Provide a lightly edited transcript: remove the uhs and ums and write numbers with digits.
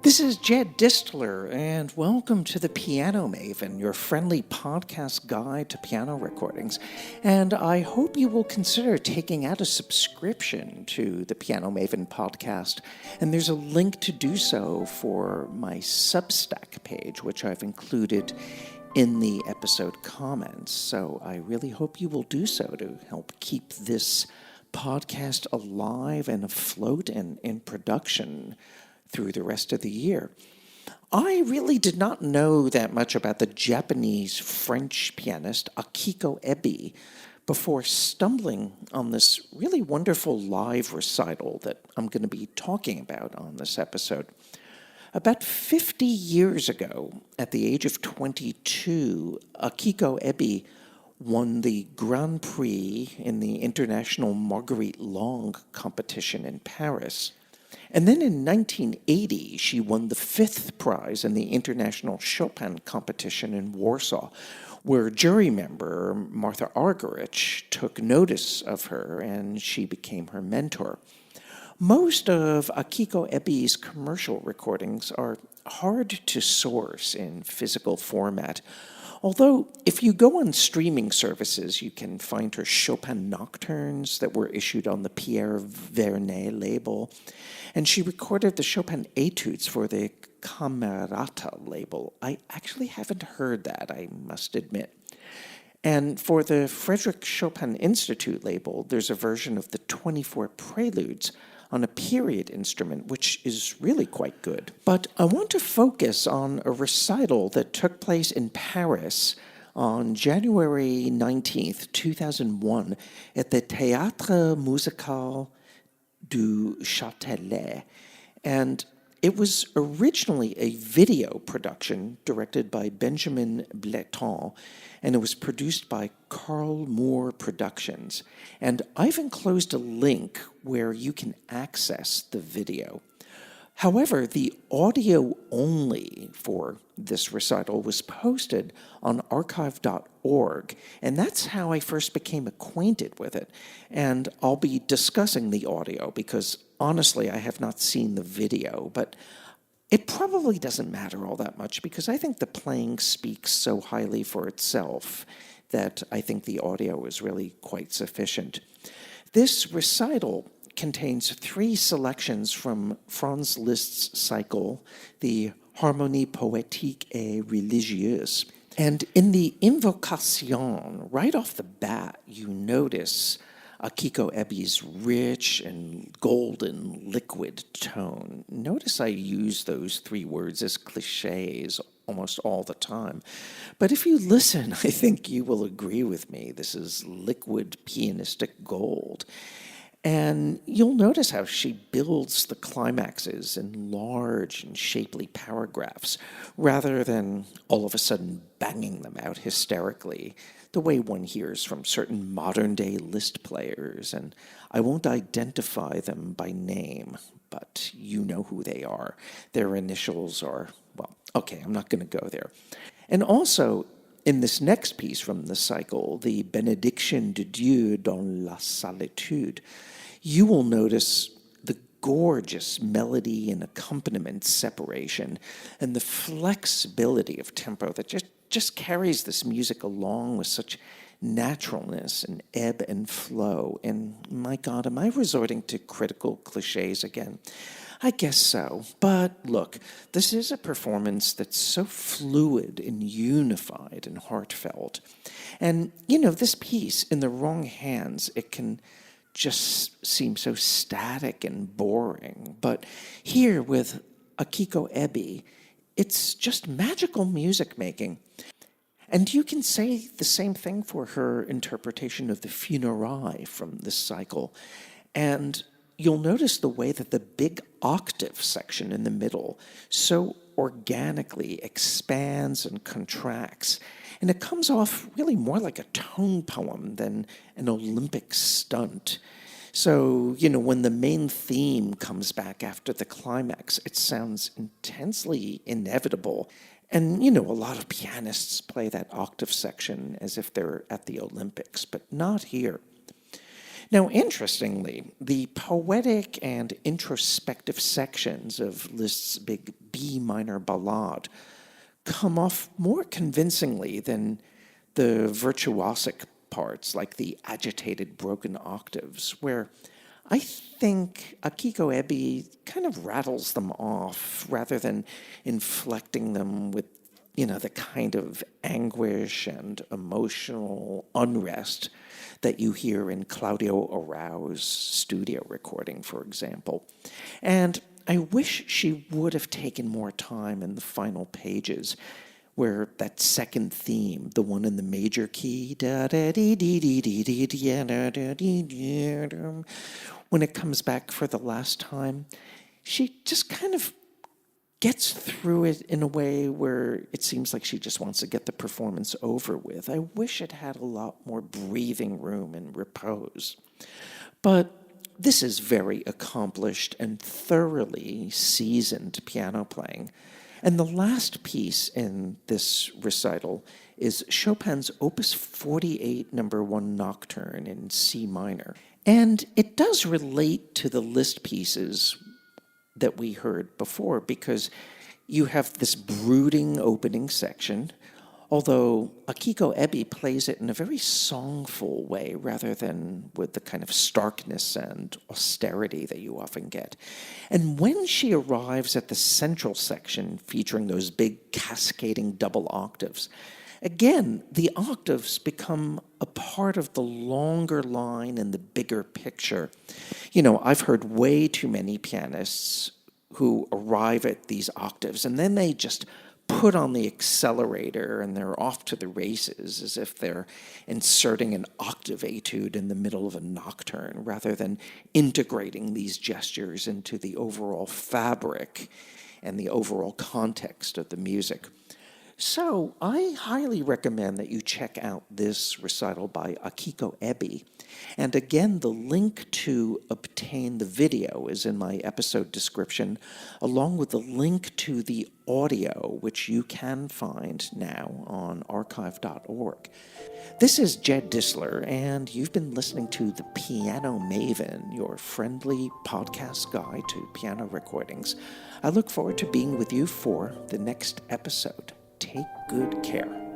This is Jed Distler, and welcome to The Piano Maven, your friendly podcast guide to piano recordings. And I hope you will consider taking out a subscription to the Piano Maven podcast. And there's a link to do so for my Substack page, which I've included in the episode comments. So I really hope you will do so to help keep this podcast alive and afloat and in production through the rest of the year. I really did not know that much about the Japanese-French pianist Akiko Ebi before stumbling on this really wonderful live recital that I'm going to be talking about on this episode. About 50 years ago, at the age of 22, Akiko Ebi won the Grand Prix in the International Marguerite Long competition in Paris. And then in 1980, she won the 5th prize in the International Chopin competition in Warsaw, where jury member Martha Argerich took notice of her and she became her mentor. Most of Akiko Ebi's commercial recordings are hard to source in physical format, although if you go on streaming services, you can find her Chopin nocturnes that were issued on the Pierre Vernet label, and she recorded the Chopin etudes for the Camerata label. I actually haven't heard that, I must admit. And for the Frederick Chopin Institute label, there's a version of the 24 preludes on a period instrument, which is really quite good. But I want to focus on a recital that took place in Paris on January 19th, 2001, at the Théâtre Musical du Châtelet. And it was originally a video production directed by Benjamin Bletton, and it was produced by Carl Moore Productions. And I've enclosed a link where you can access the video. However, the audio only for this recital was posted on archive.org, and that's how I first became acquainted with it. And I'll be discussing the audio because honestly, I have not seen the video, but it probably doesn't matter all that much because I think the playing speaks so highly for itself that I think the audio is really quite sufficient. This recital contains 3 selections from Franz Liszt's cycle, the Harmonie poétique et religieuse. And in the invocation, right off the bat, you notice Akiko Ebi's rich and golden liquid tone. Notice I use those 3 words as cliches almost all the time. But if you listen, I think you will agree with me. This is liquid pianistic gold. And you'll notice how she builds the climaxes in large and shapely paragraphs rather than all of a sudden banging them out hysterically, the way one hears from certain modern-day Liszt players. And I won't identify them by name, but you know who they are. Their initials are, well, okay, I'm not going to go there. And also, in this next piece from the cycle, the Bénédiction de Dieu dans la solitude, you will notice the gorgeous melody and accompaniment separation and the flexibility of tempo that just carries this music along with such naturalness and ebb and flow. And my God, am I resorting to critical cliches again? I guess so. But look, this is a performance that's so fluid and unified and heartfelt. And, this piece, in the wrong hands, it can just seem so static and boring. But here with Akiko Ebi, it's just magical music making. And you can say the same thing for her interpretation of the Funérailles from this cycle. And you'll notice the way that the big octave section in the middle so organically expands and contracts. And it comes off really more like a tone poem than an Olympic stunt. So, when the main theme comes back after the climax, it sounds intensely inevitable. And, a lot of pianists play that octave section as if they're at the Olympics, but not here. Now, interestingly, the poetic and introspective sections of Liszt's big B minor ballad come off more convincingly than the virtuosic parts, like the agitated broken octaves, where I think Akiko Ebi kind of rattles them off rather than inflecting them with, the kind of anguish and emotional unrest that you hear in Claudio Arau's studio recording, for example. And I wish she would have taken more time in the final pages, where that second theme, the one in the major key, when it comes back for the last time, she just kind of gets through it in a way where it seems like she just wants to get the performance over with. I wish it had a lot more breathing room and repose. But this is very accomplished and thoroughly seasoned piano playing. And the last piece in this recital is Chopin's Opus 48, number 1 Nocturne in C minor. And it does relate to the Liszt pieces that we heard before, because you have this brooding opening section, although Akiko Ebi plays it in a very songful way rather than with the kind of starkness and austerity that you often get. And when she arrives at the central section featuring those big cascading double octaves, again, the octaves become a part of the longer line and the bigger picture. I've heard way too many pianists who arrive at these octaves and then they just put on the accelerator and they're off to the races as if they're inserting an octave etude in the middle of a nocturne rather than integrating these gestures into the overall fabric and the overall context of the music. So I highly recommend that you check out this recital by Akiko Ebi. And again, the link to obtain the video is in my episode description, along with the link to the audio, which you can find now on archive.org. This is Jed Disler, and you've been listening to The Piano Maven, your friendly podcast guide to piano recordings. I look forward to being with you for the next episode. Take good care.